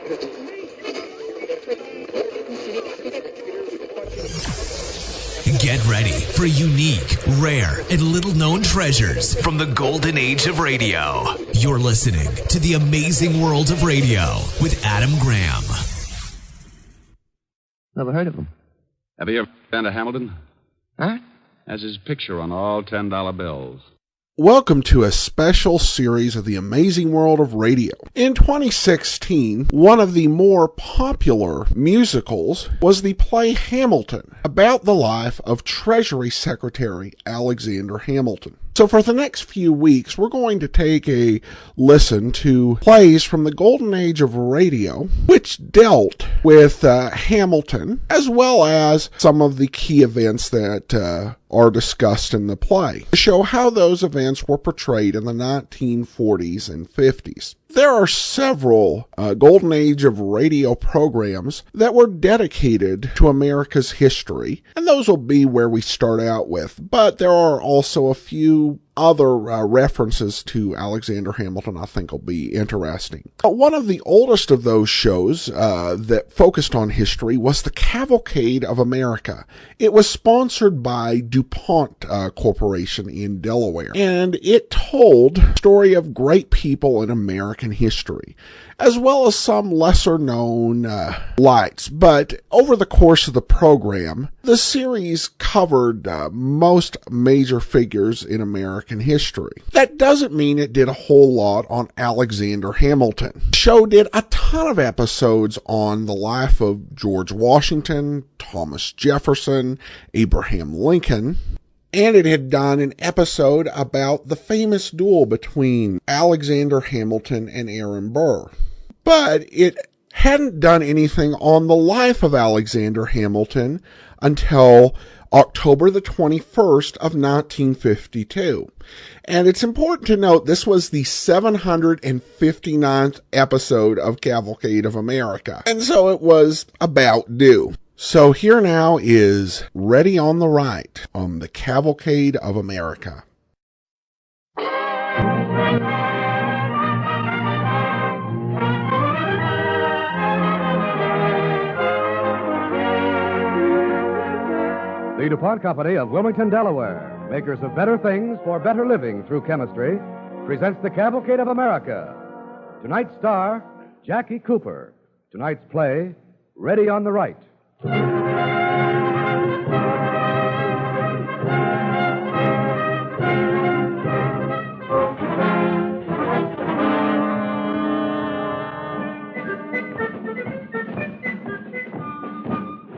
Get ready for unique, rare, and little-known treasures from the golden age of radio. You're listening to The Amazing World of Radio with Adam Graham. Never heard of him. Have you ever been to Hamilton? Huh? Has his picture on all $10 bills. Welcome to a special series of The Amazing World of Radio. In 2016, one of the more popular musicals was the play Hamilton, about the life of Treasury Secretary Alexander Hamilton. So for the next few weeks, we're going to take a listen to plays from the golden age of radio, which dealt with Hamilton, as well as some of the key events that are discussed in the play, to show how those events were portrayed in the 1940s and 50s. There are several golden age of radio programs that were dedicated to America's history, and those will be where we start out with. But there are also a few other references to Alexander Hamilton I think will be interesting. One of the oldest of those shows that focused on history was the Cavalcade of America. It was sponsored by DuPont Corporation in Delaware, and it told the story of great people in American history, as well as some lesser-known lights. But over the course of the program, the series covered most major figures in American history. That doesn't mean it did a whole lot on Alexander Hamilton. The show did a ton of episodes on the life of George Washington, Thomas Jefferson, Abraham Lincoln, and it had done an episode about the famous duel between Alexander Hamilton and Aaron Burr. But it hadn't done anything on the life of Alexander Hamilton until October the 21st of 1952. And it's important to note this was the 759th episode of Cavalcade of America. And so it was about due. So here now is Ready on the Right on the Cavalcade of America. The DuPont Company of Wilmington, Delaware, makers of better things for better living through chemistry, presents the Cavalcade of America. Tonight's star, Jackie Cooper. Tonight's play, Ready on the Right.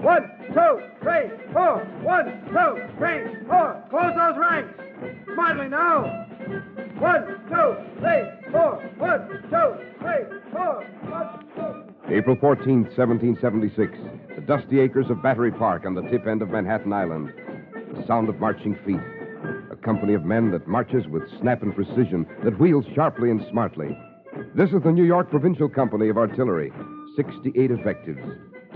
One, two, three, four. 1, 2, 3, 4. Close those ranks. Smartly now. 1, 2, 3, 4. 1, 2, 3, 4. 1, 2. April 14th, 1776. The dusty acres of Battery Park on the tip end of Manhattan Island. The sound of marching feet. A company of men that marches with snap and precision, that wheels sharply and smartly. This is the New York Provincial Company of Artillery. 68 effectives.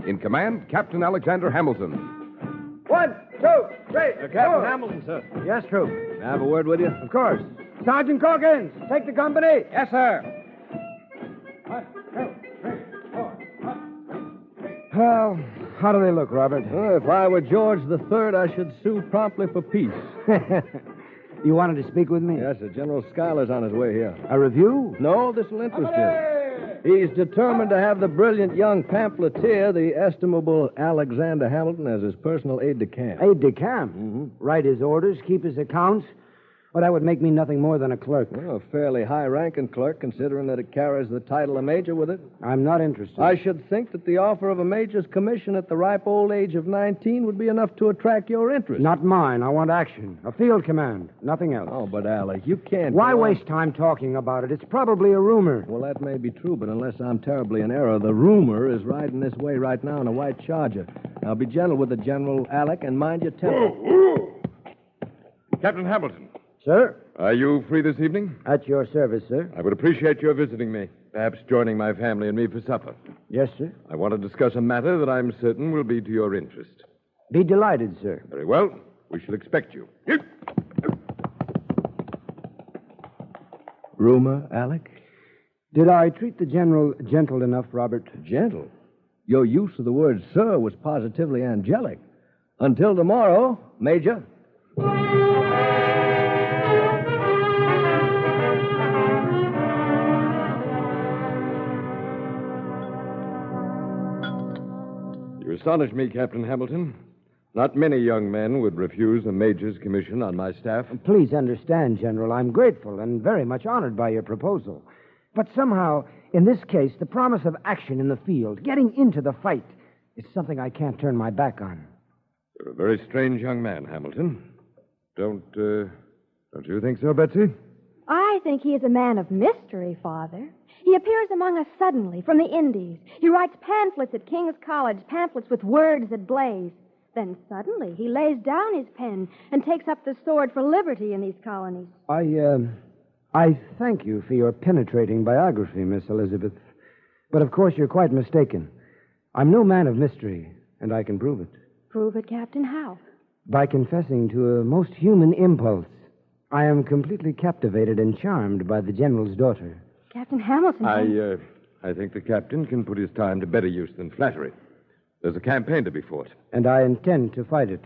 In command, Captain Alexander Hamilton. 1, 2, 3, Captain Hamilton, sir. Yes, Troop. May I have a word with you? Of course. Sergeant Corkins, take the company. Yes, sir. 1, 2, 3, 4. Well, how do they look, Robert? Well, if I were George III, I should sue promptly for peace. You wanted to speak with me? Yes, sir. General Schuyler's on his way here. A review? No, this will interest you. He's determined to have the brilliant young pamphleteer, the estimable Alexander Hamilton, as his personal aide-de-camp. Aide-de-camp? Mm-hmm. Write his orders, keep his accounts. Well, that would make me nothing more than a clerk. Well, a fairly high-ranking clerk, considering that it carries the title of major with it. I'm not interested. I should think that the offer of a major's commission at the ripe old age of 19 would be enough to attract your interest. Not mine. I want action. A field command. Nothing else. Oh, but, Alec, you can't... Why waste time talking about it? It's probably a rumor. Well, that may be true, but unless I'm terribly in error, the rumor is riding this way right now in a white Charger. Now, be gentle with the General, Alec, and mind your temper. Captain Hamilton. Sir? Are you free this evening? At your service, sir. I would appreciate your visiting me, perhaps joining my family and me for supper. Yes, sir. I want to discuss a matter that I'm certain will be to your interest. Be delighted, sir. Very well. We shall expect you. Rumor, Alec? Did I treat the General gentle enough, Robert? Gentle? Your use of the word sir was positively angelic. Until tomorrow, Major. You astonish me, Captain Hamilton. Not many young men would refuse a major's commission on my staff. Please understand, General, I'm grateful and very much honored by your proposal. But somehow, in this case, the promise of action in the field, getting into the fight, is something I can't turn my back on. You're a very strange young man, Hamilton. Don't you think so, Betsy? I think he is a man of mystery, Father. He appears among us suddenly from the Indies. He writes pamphlets at King's College, pamphlets with words that blaze. Then suddenly he lays down his pen and takes up the sword for liberty in these colonies. I thank you for your penetrating biography, Miss Elizabeth. But of course you're quite mistaken. I'm no man of mystery, and I can prove it. Prove it, Captain. How? By confessing to a most human impulse. I am completely captivated and charmed by the General's daughter. Captain Hamilton. I think the captain can put his time to better use than flattery. There's a campaign to be fought. And I intend to fight it.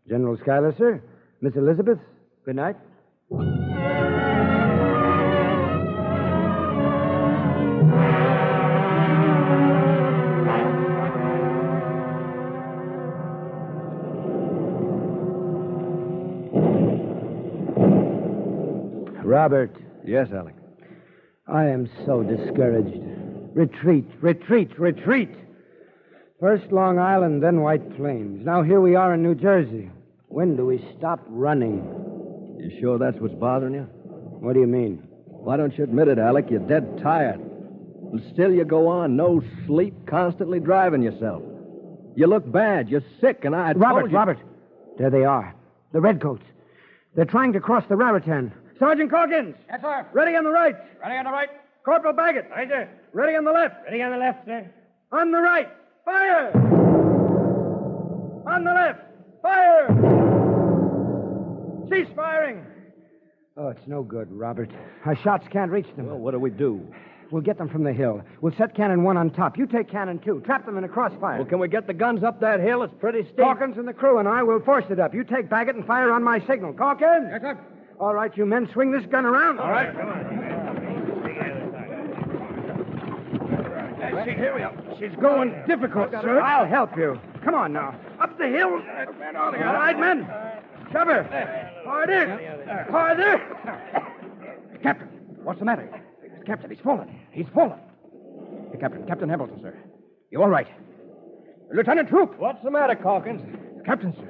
General Schuyler, sir. Miss Elizabeth, good night. Robert. Yes, Alec. I am so discouraged. Retreat, retreat, retreat. First Long Island, then White Plains. Now here we are in New Jersey. When do we stop running? You sure that's what's bothering you? What do you mean? Why don't you admit it, Alec? You're dead tired. And still you go on. No sleep, constantly driving yourself. You look bad. You're sick, and I told you... Robert. There they are. The Redcoats. They're trying to cross the Raritan. Sergeant Calkins. Yes, sir. Ready on the right. Ready on the right. Corporal Baggett. Right, sir. Ready on the left. Ready on the left, sir. On the right. Fire! On the left. Fire! Cease firing. Oh, it's no good, Robert. Our shots can't reach them. Well, what do we do? We'll get them from the hill. We'll set cannon 1 on top. You take cannon 2. Trap them in a crossfire. Well, can we get the guns up that hill? It's pretty steep. Calkins and the crew and I will force it up. You take Baggett and fire on my signal. Calkins? Yes, sir. All right, you men, swing this gun around. All right, come on. Here we are. She's going difficult, sir. I'll help you. Come on now. Up the hill. All right, men. Cover. Harder. Harder. Captain, what's the matter? Captain, he's fallen. He's fallen. Hey, Captain Hamilton, sir. You all right? Lieutenant Troop. What's the matter, Calkins? Captain, sir.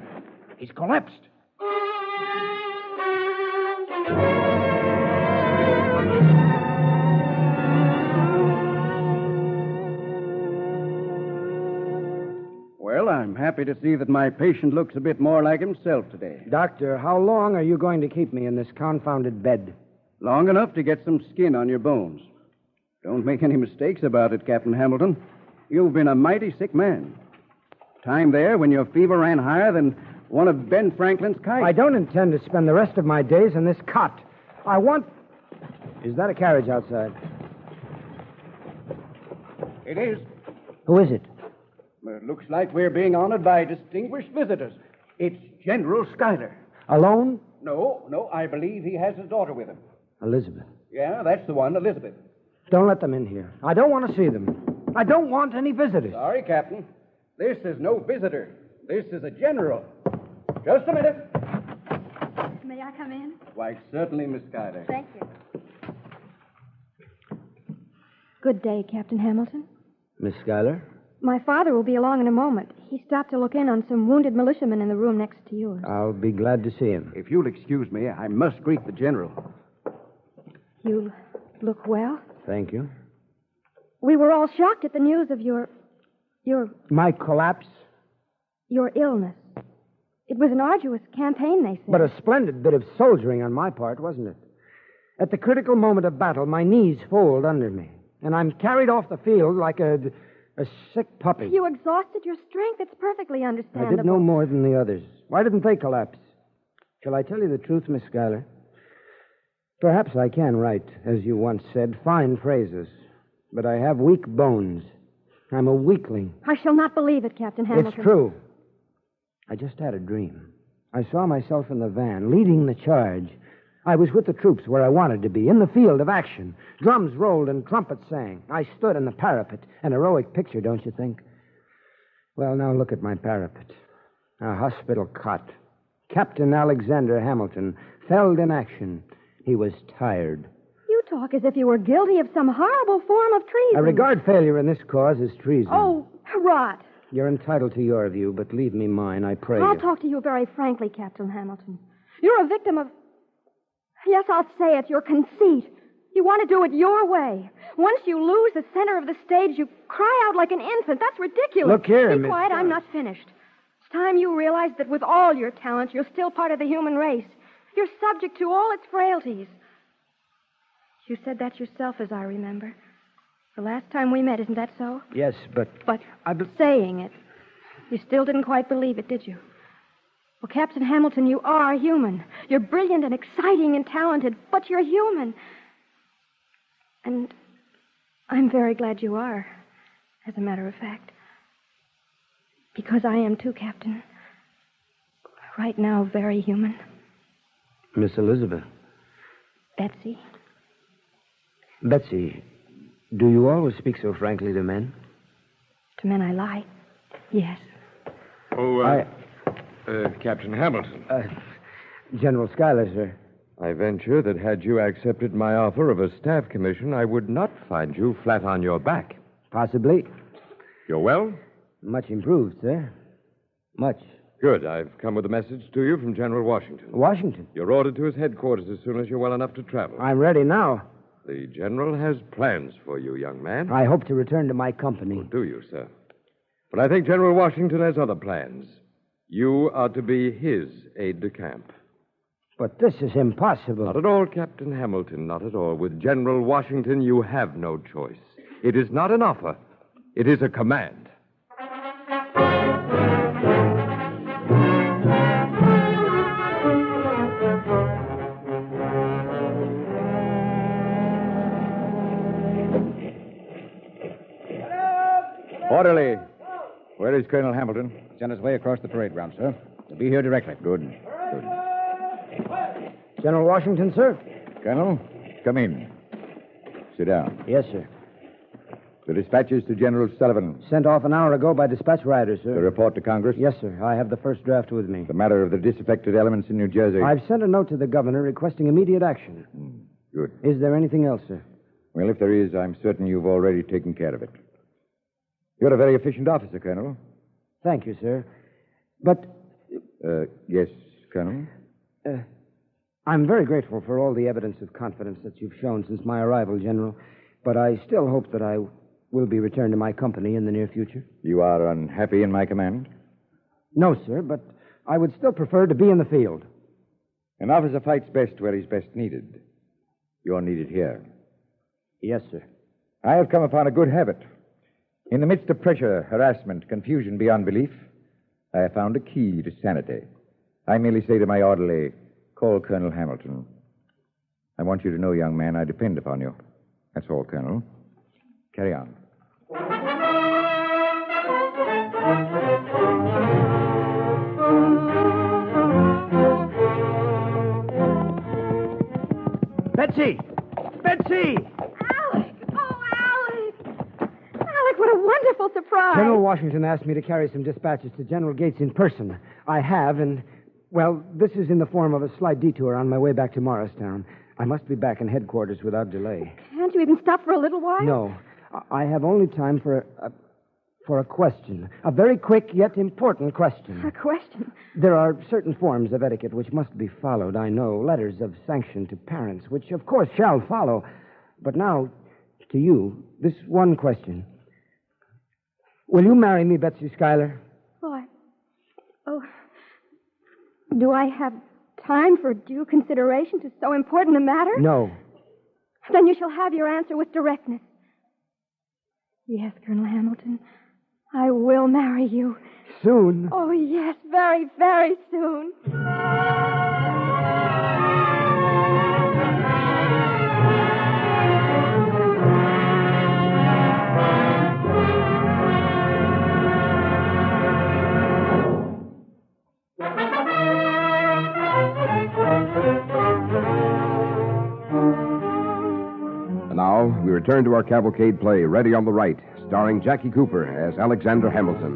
He's collapsed. Well, I'm happy to see that my patient looks a bit more like himself today. Doctor, how long are you going to keep me in this confounded bed? Long enough to get some skin on your bones. Don't make any mistakes about it, Captain Hamilton. You've been a mighty sick man. Time there when your fever ran higher than one of Ben Franklin's kites. I don't intend to spend the rest of my days in this cot. I want... Is that a carriage outside? It is. Who is it? It looks like we're being honored by distinguished visitors. It's General Schuyler. Alone? No, I believe he has his daughter with him. Elizabeth. Yeah, that's the one, Elizabeth. Don't let them in here. I don't want to see them. I don't want any visitors. Sorry, Captain. This is no visitor. This is a general. Just a minute. May I come in? Why, certainly, Miss Schuyler. Thank you. Good day, Captain Hamilton. Miss Schuyler? My father will be along in a moment. He stopped to look in on some wounded militiamen in the room next to yours. I'll be glad to see him. If you'll excuse me, I must greet the general. You look well. Thank you. We were all shocked at the news of your My collapse? Your illness. It was an arduous campaign, they said. But a splendid bit of soldiering on my part, wasn't it? At the critical moment of battle, my knees fold under me, and I'm carried off the field like a sick puppy. You exhausted your strength. It's perfectly understandable. I did no more than the others. Why didn't they collapse? Shall I tell you the truth, Miss Schuyler? Perhaps I can write, as you once said, fine phrases. but I have weak bones. I'm a weakling. I shall not believe it, Captain Hamilton. It's true. I just had a dream. I saw myself in the van, leading the charge. I was with the troops where I wanted to be, in the field of action. Drums rolled and trumpets sang. I stood on the parapet. An heroic picture, don't you think? Well, now look at my parapet. A hospital cot. Captain Alexander Hamilton, felled in action. He was tired. You talk as if you were guilty of some horrible form of treason. I regard failure in this cause as treason. Oh, rot. You're entitled to your view, but leave me mine, I pray I'll you. talk to you very frankly, Captain Hamilton. You're a victim of... Yes, I'll say it, your conceit. You want to do it your way. Once you lose the center of the stage, you cry out like an infant. That's ridiculous. Look here, Be quiet, I'm not finished. It's time you realized that with all your talent, you're still part of the human race. You're subject to all its frailties. You said that yourself, as I remember. The last time we met, isn't that so? Yes, but... But saying it, you still didn't quite believe it, did you? Well, Captain Hamilton, you are human. You're brilliant and exciting and talented, but you're human. And I'm very glad you are, as a matter of fact. Because I am too, Captain. Right now, very human. Miss Elizabeth. Betsy. Betsy, do you always speak so frankly to men? To men I lie. Yes. Oh, Captain Hamilton. General Schuyler, sir. I venture that had you accepted my offer of a staff commission, I would not find you flat on your back. Possibly. You're well? Much improved, sir. Much. Good. I've come with a message to you from General Washington. Washington? You're ordered to his headquarters as soon as you're well enough to travel. I'm ready now. The general has plans for you, young man. I hope to return to my company. Oh, do you, sir? But I think General Washington has other plans. You are to be his aide-de-camp. But this is impossible. Not at all, Captain Hamilton, not at all. With General Washington, you have no choice. It is not an offer. It is a command. Orderly. Where is Colonel Hamilton? He's on his way across the parade ground, sir. He'll be here directly. Good. General Washington, sir? Colonel, come in. Sit down. Yes, sir. The dispatches to General Sullivan. Sent off an hour ago by dispatch riders, sir. The report to Congress? Yes, sir. I have the first draft with me. The matter of the disaffected elements in New Jersey? I've sent a note to the governor requesting immediate action. Good. Is there anything else, sir? Well, if there is, I'm certain you've already taken care of it. You're a very efficient officer, Colonel. Thank you, sir. But... Yes, Colonel? I'm very grateful for all the evidence of confidence that you've shown since my arrival, General. But I still hope that I will be returned to my company in the near future. You are unhappy in my command? No, sir, but I would still prefer to be in the field. An officer fights best where he's best needed. You're needed here. Yes, sir. I have come upon a good habit. In the midst of pressure, harassment, confusion beyond belief, I have found a key to sanity. I merely say to my orderly, call Colonel Hamilton. I want you to know, young man, I depend upon you. That's all, Colonel. Carry on. Betsy! Betsy! Alec! Oh, Alec! Alec, what a wonderful surprise. General Washington asked me to carry some dispatches to General Gates in person. I have, and, well, this is in the form of a slight detour on my way back to Morristown. I must be back in headquarters without delay. Can't you even stop for a little while? No. I have only time for a question. A very quick yet important question. A question? There are certain forms of etiquette which must be followed, I know. Letters of sanction to parents, which of course shall follow. But now, to you, this one question. Will you marry me, Betsy Schuyler? Oh, do I have time for due consideration to so important a matter? No. Then you shall have your answer with directness. Yes, Colonel Hamilton, I will marry you. Soon? Oh, yes, very, very soon. return to our cavalcade play, Ready on the Right, starring Jackie Cooper as Alexander Hamilton.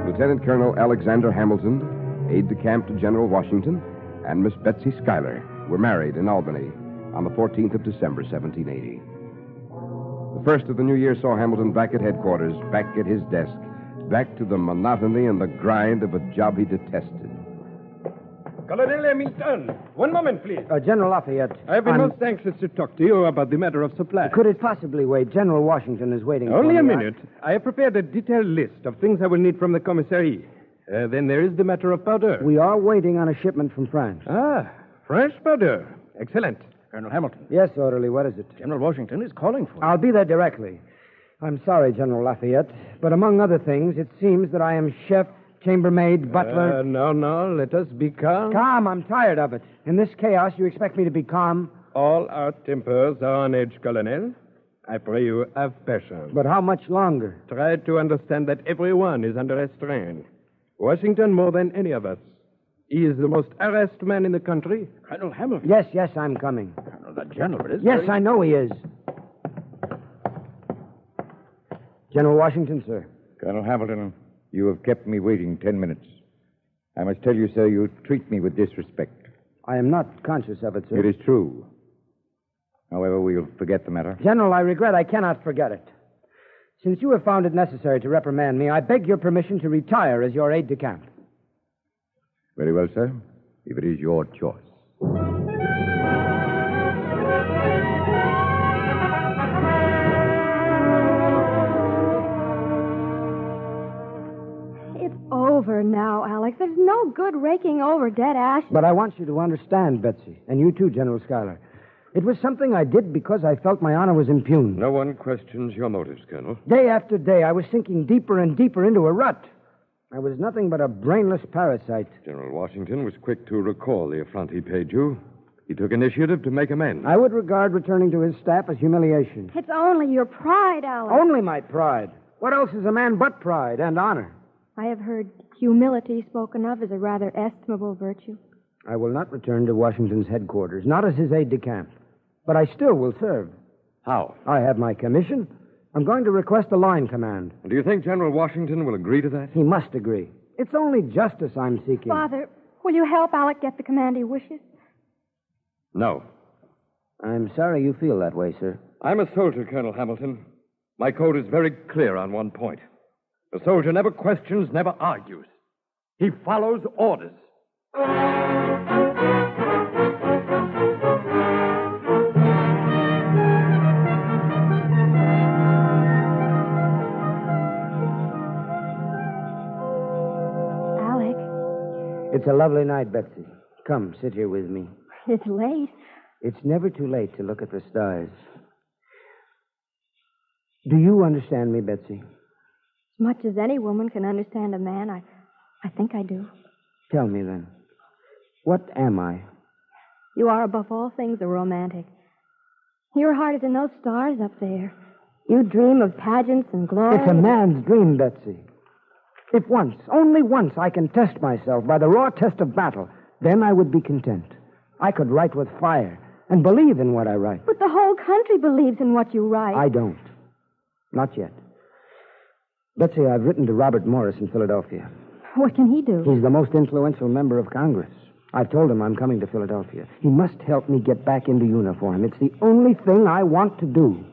Lieutenant Colonel Alexander Hamilton, aide-de-camp to General Washington, and Miss Betsy Schuyler were married in Albany on the 14th of December, 1780. The first of the new year saw Hamilton back at headquarters, back at his desk, back to the monotony and the grind of a job he detested. Colonel Hamilton, one moment, please. General Lafayette. I've been most anxious to talk to you about the matter of supply. Could it possibly wait? General Washington is waiting Only for a me. minute. I have prepared a detailed list of things I will need from the commissary. Then there is the matter of powder. We are waiting on a shipment from France. Ah, French powder. Excellent. Colonel Hamilton. Yes, orderly. What is it? General Washington is calling for you. I'll be there directly. I'm sorry, General Lafayette, but among other things, it seems that I am chef, chambermaid, butler. No. Let us be calm. Calm. I'm tired of it. In this chaos, you expect me to be calm? All our tempers are on edge, Colonel. I pray you, have patience. But how much longer? Try to understand that everyone is under a strain. Washington more than any of us. He is the most harassed man in the country. Colonel Hamilton. Yes, I'm coming. Colonel, the general is... Yes, I know he is. General Washington, sir. Colonel Hamilton, you have kept me waiting 10 minutes. I must tell you, sir, you treat me with disrespect. I am not conscious of it, sir. It is true. However, we'll forget the matter. General, I regret I cannot forget it. Since you have found it necessary to reprimand me, I beg your permission to retire as your aide-de-camp. Very well, sir. If it is your choice. It's over now, Alex. There's no good raking over dead ashes. But I want you to understand, Betsy, and you too, General Schuyler. It was something I did because I felt my honor was impugned. No one questions your motives, Colonel. Day after day, I was sinking deeper and deeper into a rut. I was nothing but a brainless parasite. General Washington was quick to recall the affront he paid you. He took initiative to make amends. I would regard returning to his staff as humiliation. It's only your pride, Alex. Only my pride. What else is a man but pride and honor? I have heard humility spoken of as a rather estimable virtue. I will not return to Washington's headquarters, not as his aide-de-camp. But I still will serve. How? I have my commission. I'm going to request a line command. Do you think General Washington will agree to that? He must agree. It's only justice I'm seeking. Father, will you help Alec get the command he wishes? No. I'm sorry you feel that way, sir. I'm a soldier, Colonel Hamilton. My code is very clear on one point. The soldier never questions, never argues. He follows orders. It's a lovely night, Betsy. Come, sit here with me. It's late. It's never too late to look at the stars. Do you understand me, Betsy? As much as any woman can understand a man, I think I do. Tell me, then. What am I? You are, above all things, a romantic. Your heart is in those stars up there. You dream of pageants and glory. It's a man's dream, Betsy. If once, only once, I can test myself by the raw test of battle, then I would be content. I could write with fire and believe in what I write. But the whole country believes in what you write. I don't. Not yet. Betsy, I've written to Robert Morris in Philadelphia. What can he do? He's the most influential member of Congress. I've told him I'm coming to Philadelphia. He must help me get back into uniform. It's the only thing I want to do.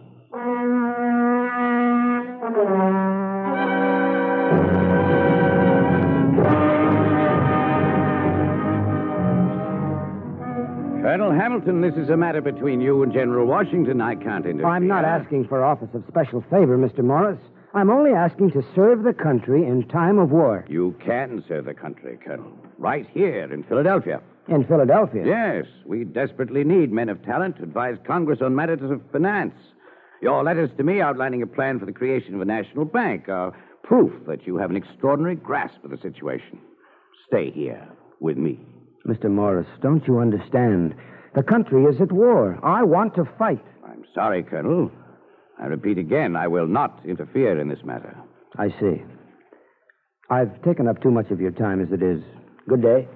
Colonel Hamilton, this is a matter between you and General Washington. I can't interfere. I'm not asking for office of special favor, Mr. Morris. I'm only asking to serve the country in time of war. You can serve the country, Colonel. Right here in Philadelphia. In Philadelphia? Yes. We desperately need men of talent to advise Congress on matters of finance. Your letters to me outlining a plan for the creation of a national bank are proof that you have an extraordinary grasp of the situation. Stay here with me. Mr. Morris, don't you understand? The country is at war. I want to fight. I'm sorry, Colonel. I repeat again, I will not interfere in this matter. I see. I've taken up too much of your time as it is. Good day.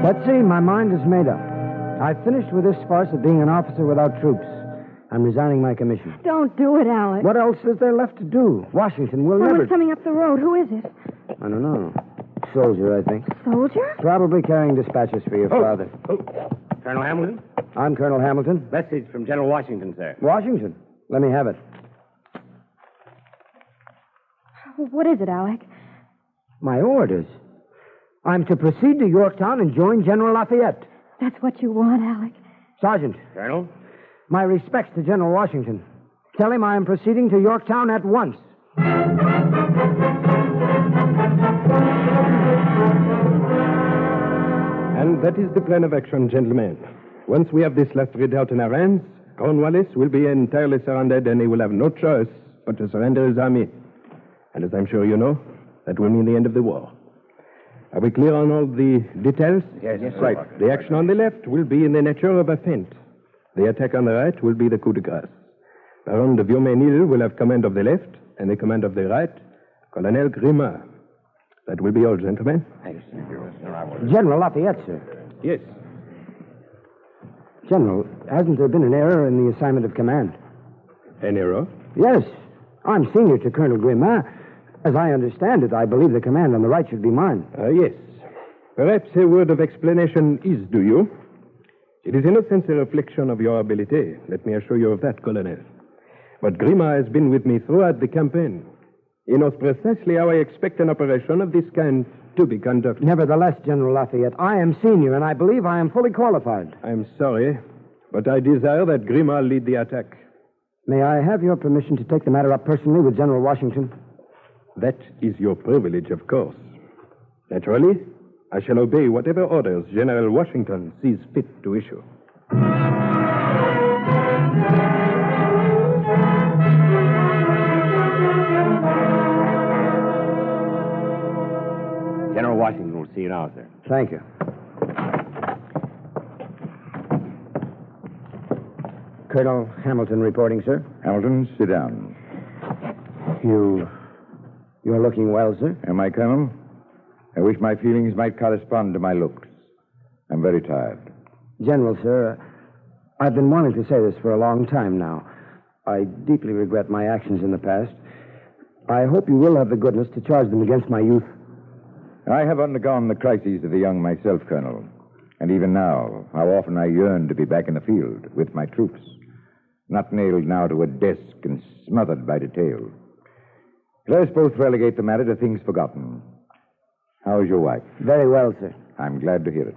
Betsy, my mind is made up. I've finished with this farce of being an officer without troops. I'm resigning my commission. Don't do it, Alec. What else is there left to do? Washington will never... Someone's coming up the road. Who is it? I don't know. Soldier, I think. Soldier? Probably carrying dispatches for your father. Colonel Hamilton? I'm Colonel Hamilton. Message from General Washington, sir. Washington? Let me have it. What is it, Alec? My orders. I'm to proceed to Yorktown and join General Lafayette. That's what you want, Alec. Sergeant. Colonel? My respects to General Washington. Tell him I am proceeding to Yorktown at once. And that is the plan of action, gentlemen. Once we have this last redoubt in our hands, Cornwallis will be entirely surrounded and he will have no choice but to surrender his army. And as I'm sure you know, that will mean the end of the war. Are we clear on all the details? Yes, right. The action on the left will be in the nature of a feint. The attack on the right will be the coup de grâce. Baron de Vieux-Ménil will have command of the left, and the command of the right, Colonel Grimard. That will be all, gentlemen. General Lafayette, sir. Yes. General, hasn't there been an error in the assignment of command? An error? Yes. I'm senior to Colonel Grimard. As I understand it, I believe the command on the right should be mine. Yes. Perhaps a word of explanation is due you. It is in a sense a reflection of your ability. Let me assure you of that, Colonel. But Grimard has been with me throughout the campaign. He knows precisely how I expect an operation of this kind to be conducted. Nevertheless, General Lafayette, I am senior, and I believe I am fully qualified. I'm sorry, but I desire that Grimard lead the attack. May I have your permission to take the matter up personally with General Washington? That is your privilege, of course. Naturally, I shall obey whatever orders General Washington sees fit to issue. General Washington will see you now, sir. Thank you. Colonel Hamilton reporting, sir. Hamilton, sit down. You're looking well, sir. Am I, Colonel? I wish my feelings might correspond to my looks. I'm very tired. General, sir, I've been wanting to say this for a long time now. I deeply regret my actions in the past. I hope you will have the goodness to charge them against my youth. I have undergone the crises of the young myself, Colonel. And even now, how often I yearn to be back in the field with my troops. Not nailed now to a desk and smothered by detail. Let us both relegate the matter to things forgotten. How is your wife? Very well, sir. I'm glad to hear it.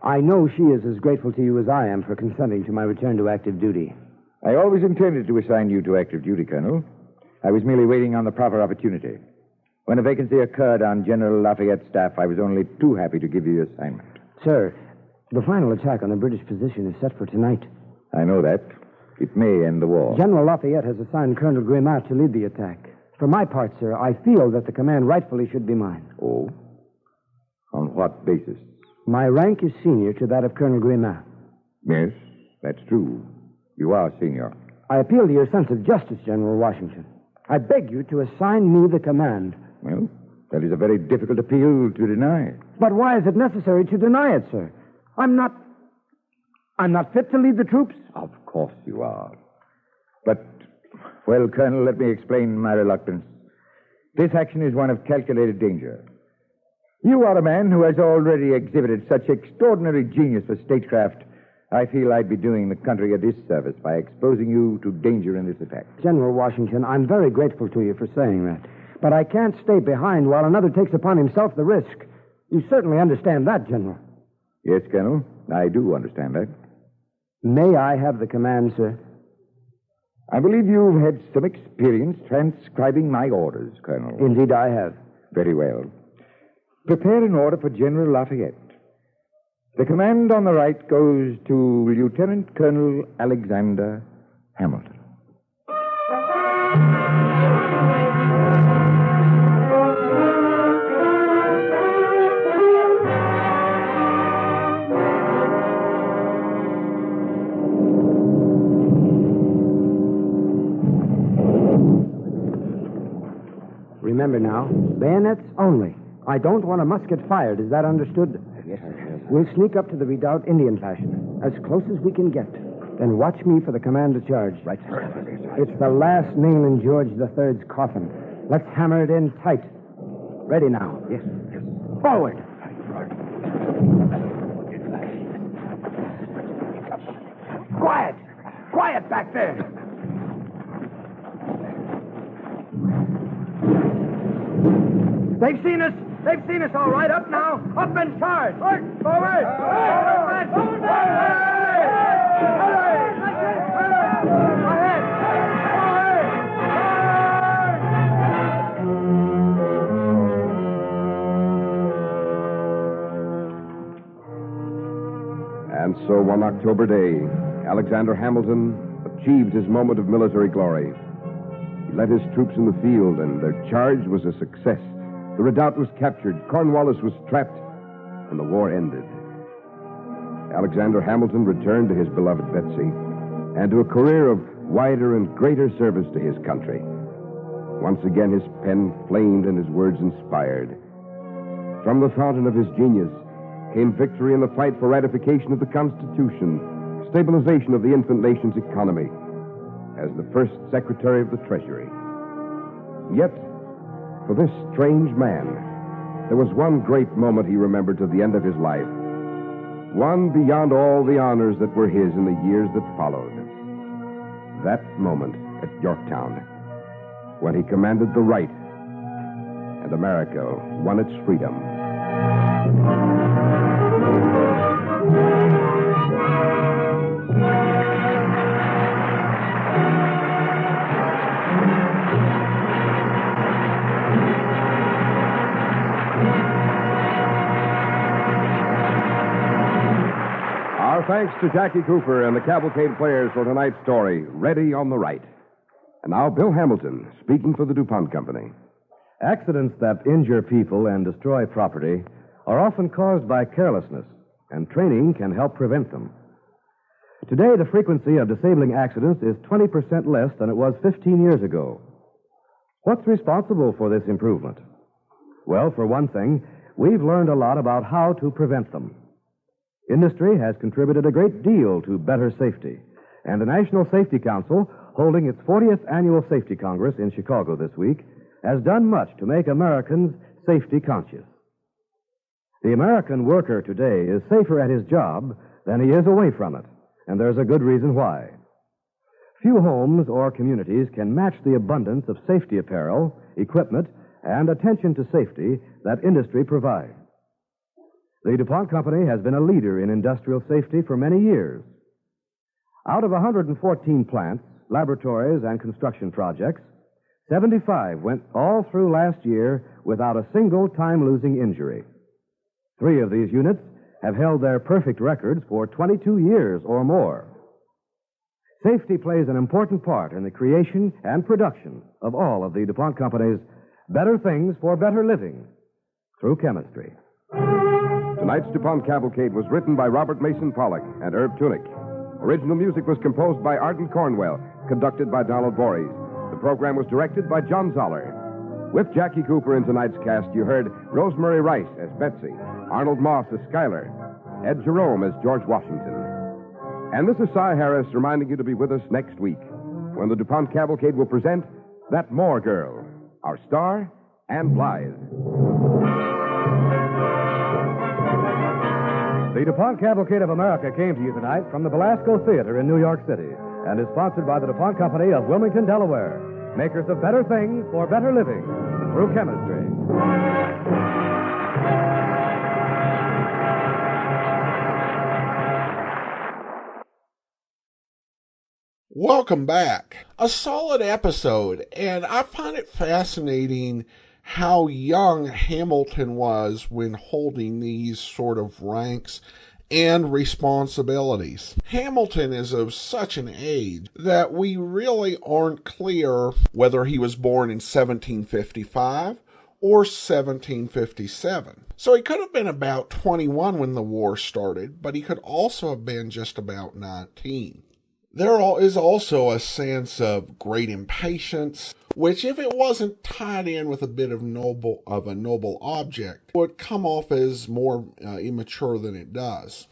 I know she is as grateful to you as I am for consenting to my return to active duty. I always intended to assign you to active duty, Colonel. I was merely waiting on the proper opportunity. When a vacancy occurred on General Lafayette's staff, I was only too happy to give you the assignment. Sir, the final attack on the British position is set for tonight. I know that. It may end the war. General Lafayette has assigned Colonel Grimard to lead the attack. For my part, sir, I feel that the command rightfully should be mine. Oh? On what basis? My rank is senior to that of Colonel Grimard. Yes, that's true. You are senior. I appeal to your sense of justice, General Washington. I beg you to assign me the command. Well, that is a very difficult appeal to deny. But why is it necessary to deny it, sir? I'm not fit to lead the troops? Of course you are. But, well, Colonel, let me explain my reluctance. This action is one of calculated danger. You are a man who has already exhibited such extraordinary genius for statecraft. I feel I'd be doing the country a disservice by exposing you to danger in this attack. General Washington, I'm very grateful to you for saying that. But I can't stay behind while another takes upon himself the risk. You certainly understand that, General. Yes, Colonel, I do understand that. May I have the command, sir? I believe you've had some experience transcribing my orders, Colonel. Indeed, I have. Very well. Prepare an order for General Lafayette. The command on the right goes to Lieutenant Colonel Alexander Hamilton. Remember now, bayonets only. I don't want a musket fired. Is that understood? Yes, sir. We'll sneak up to the redoubt Indian fashion, as close as we can get. Then watch me for the command to charge. Right, sir. It's the last nail in George III's coffin. Let's hammer it in tight. Ready now. Yes. Forward. Quiet! Quiet back there! They've seen us! They've seen us all right. Up now! Up and charge! Forward! And so one October day, Alexander Hamilton achieved his moment of military glory. He led his troops in the field, and their charge was a success. The redoubt was captured, Cornwallis was trapped, and the war ended. Alexander Hamilton returned to his beloved Betsy and to a career of wider and greater service to his country. Once again, his pen flamed and his words inspired. From the fountain of his genius came victory in the fight for ratification of the Constitution, stabilization of the infant nation's economy, as the first Secretary of the Treasury. Yet, for this strange man, there was one great moment he remembered to the end of his life. One beyond all the honors that were his in the years that followed. That moment at Yorktown, when he commanded the right, and America won its freedom. Our thanks to Jackie Cooper and the Cavalcade players for tonight's story, Ready on the Right. And now Bill Hamilton, speaking for the DuPont Company. Accidents that injure people and destroy property are often caused by carelessness, and training can help prevent them. Today, the frequency of disabling accidents is 20% less than it was 15 years ago. What's responsible for this improvement? Well, for one thing, we've learned a lot about how to prevent them. Industry has contributed a great deal to better safety, and the National Safety Council, holding its 40th Annual Safety Congress in Chicago this week, has done much to make Americans safety conscious. The American worker today is safer at his job than he is away from it, and there's a good reason why. Few homes or communities can match the abundance of safety apparel, equipment, and attention to safety that industry provides. The DuPont Company has been a leader in industrial safety for many years. Out of 114 plants, laboratories, and construction projects, 75 went all through last year without a single time-losing injury. 3 of these units have held their perfect records for 22 years or more. Safety plays an important part in the creation and production of all of the DuPont Company's better things for better living through chemistry. Tonight's DuPont Cavalcade was written by Robert Mason Pollock and Herb Tunick. Original music was composed by Arden Cornwell, conducted by Donald Voorhees. The program was directed by John Zoller. With Jackie Cooper in tonight's cast, you heard Rosemary Rice as Betsy, Arnold Moss as Schuyler, Ed Jerome as George Washington. And this is Cy Harris reminding you to be with us next week when the DuPont Cavalcade will present That Moore Girl, our star, Ann Blythe. The DuPont Cavalcade of America came to you tonight from the Belasco Theater in New York City and is sponsored by the DuPont Company of Wilmington, Delaware, makers of better things for better living through chemistry. Welcome back. A solid episode, and I find it fascinating how young Hamilton was when holding these sort of ranks and responsibilities. Hamilton is of such an age that we really aren't clear whether he was born in 1755 or 1757. So he could have been about 21 when the war started, but he could also have been just about 19. There is also a sense of great impatience which if it wasn't tied in with a bit of a noble object, would come off as more immature than it does.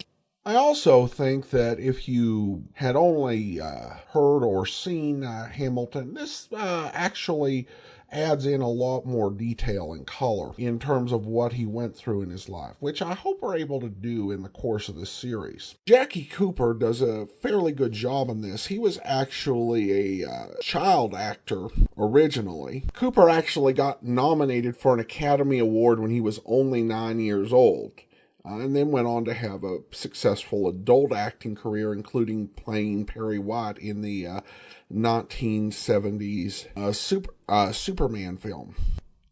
I also think that if you had only heard or seen Hamilton, this actually adds in a lot more detail and color in terms of what he went through in his life, which I hope we're able to do in the course of this series. Jackie Cooper does a fairly good job in this. He was actually a child actor originally. Cooper actually got nominated for an Academy Award when he was only 9 years old. And then went on to have a successful adult acting career, including playing Perry White in the 1970s Superman film.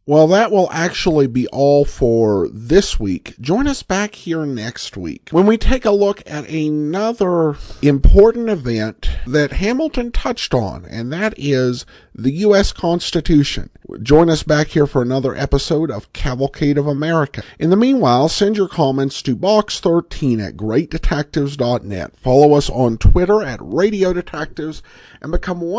Well, that will actually be all for this week. Join us back here next week when we take a look at another important event that Hamilton touched on, and that is the U.S. Constitution. Join us back here for another episode of Cavalcade of America. In the meanwhile, send your comments to box13@greatdetectives.net. Follow us on Twitter @RadioDetectives and become one